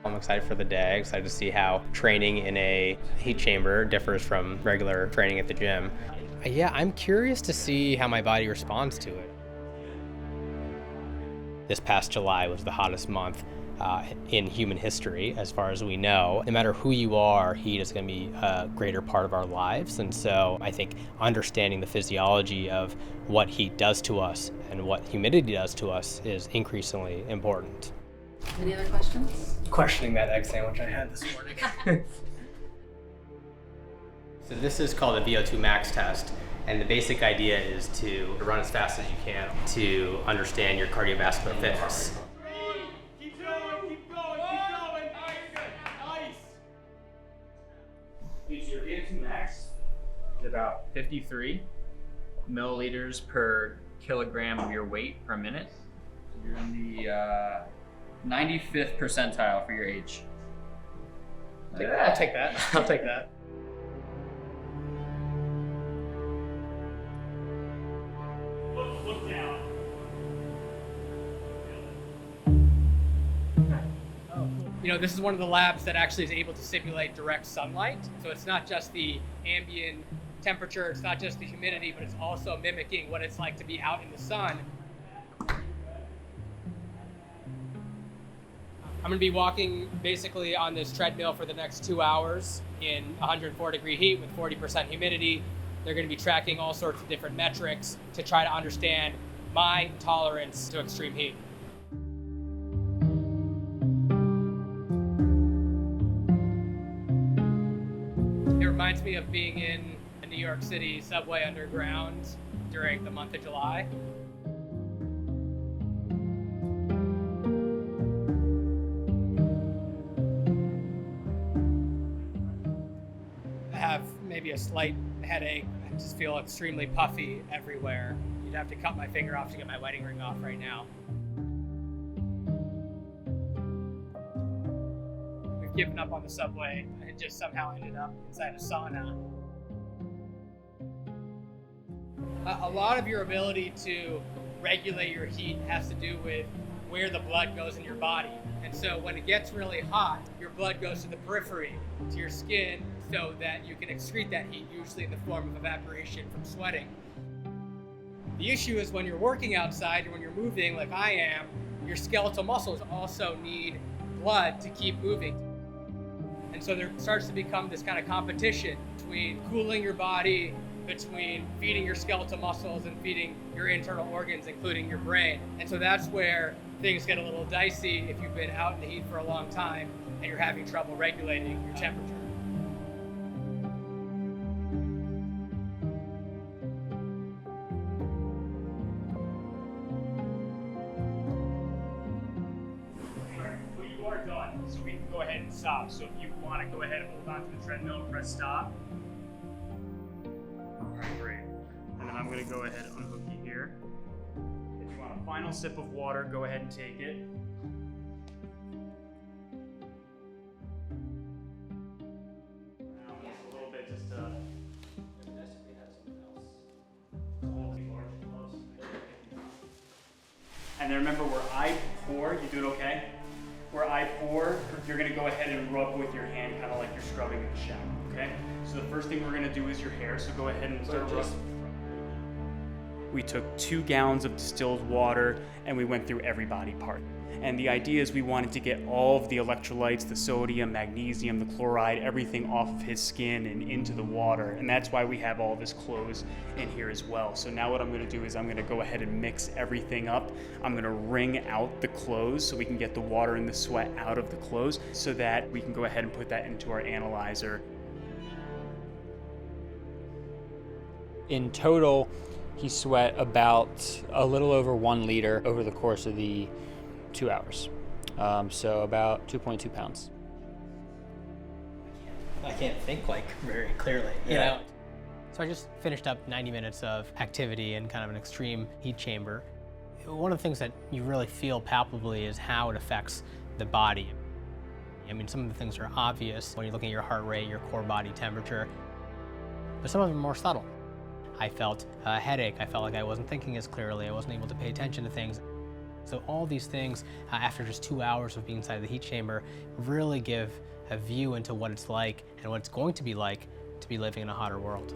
I'm excited for the day, excited to see how training in a heat chamber differs from regular training at the gym. Yeah, I'm curious to see how my body responds to it. This past July was the hottest month in human history, as far as we know. No matter who you are, heat is going to be a greater part of our lives. And so I think understanding the physiology of what heat does to us and what humidity does to us is increasingly important. Any other questions? Questioning that egg sandwich I had this morning. So this is called a VO2 max test. And the basic idea is to run as fast as you can to understand your cardiovascular fitness. Keep going, keep going, keep going. Nice. Your VO2 max is about 53 milliliters per kilogram of your weight per minute. You're in the 95th percentile for your age. I'll take that. I'll take that. Look down. You know, this is one of the labs that actually is able to simulate direct sunlight. So it's not just the ambient temperature, it's not just the humidity, but it's also mimicking what it's like to be out in the sun. I'm gonna be walking basically on this treadmill for the next 2 hours in 104-degree heat with 40% humidity. They're gonna be tracking all sorts of different metrics to try to understand my tolerance to extreme heat. It reminds me of being in a New York City subway underground during the month of July. I have maybe a slight headache. I just feel extremely puffy everywhere. You'd have to cut my finger off to get my wedding ring off right now. We've given up on the subway and just somehow ended up inside a sauna. A lot of your ability to regulate your heat has to do with where the blood goes in your body. And so when it gets really hot, your blood goes to the periphery, to your skin, so that you can excrete that heat, usually in the form of evaporation from sweating. The issue is when you're working outside or when you're moving like I am, your skeletal muscles also need blood to keep moving. And so there starts to become this kind of competition between cooling your body, between feeding your skeletal muscles and feeding your internal organs, including your brain. And so that's where things get a little dicey if you've been out in the heat for a long time and you're having trouble regulating your temperature. Well, you are done, so we can go ahead and stop. So if you want to go ahead and hold on to the treadmill and press stop. All right, great. And then I'm going to go ahead and unhook you here. If you want a final sip of water, go ahead and take it. Just a little bit, just to. And then remember, where I pour, you do it okay? Where I pour, you're gonna go ahead and rub with your hand, kind of like you're scrubbing in the shower, okay? So the first thing we're gonna do is your hair, so go ahead and start rubbing. We took 2 gallons of distilled water and we went through every body part. And the idea is we wanted to get all of the electrolytes, the sodium, magnesium, the chloride, everything off of his skin and into the water. And that's why we have all of his clothes in here as well. So now what I'm gonna do is I'm gonna go ahead and mix everything up. I'm gonna wring out the clothes so we can get the water and the sweat out of the clothes so that we can go ahead and put that into our analyzer. In total, he sweat about a little over 1 liter over the course of the 2 hours. So about 2.2 pounds. I can't think like very clearly, you know? So I just finished up 90 minutes of activity in kind of an extreme heat chamber. One of the things that you really feel palpably is how it affects the body. I mean, some of the things are obvious when you're looking at your heart rate, your core body temperature, but some of them are more subtle. I felt a headache. I felt like I wasn't thinking as clearly. I wasn't able to pay attention to things. So all these things, after just 2 hours of being inside the heat chamber, really give a view into what it's like and what it's going to be like to be living in a hotter world.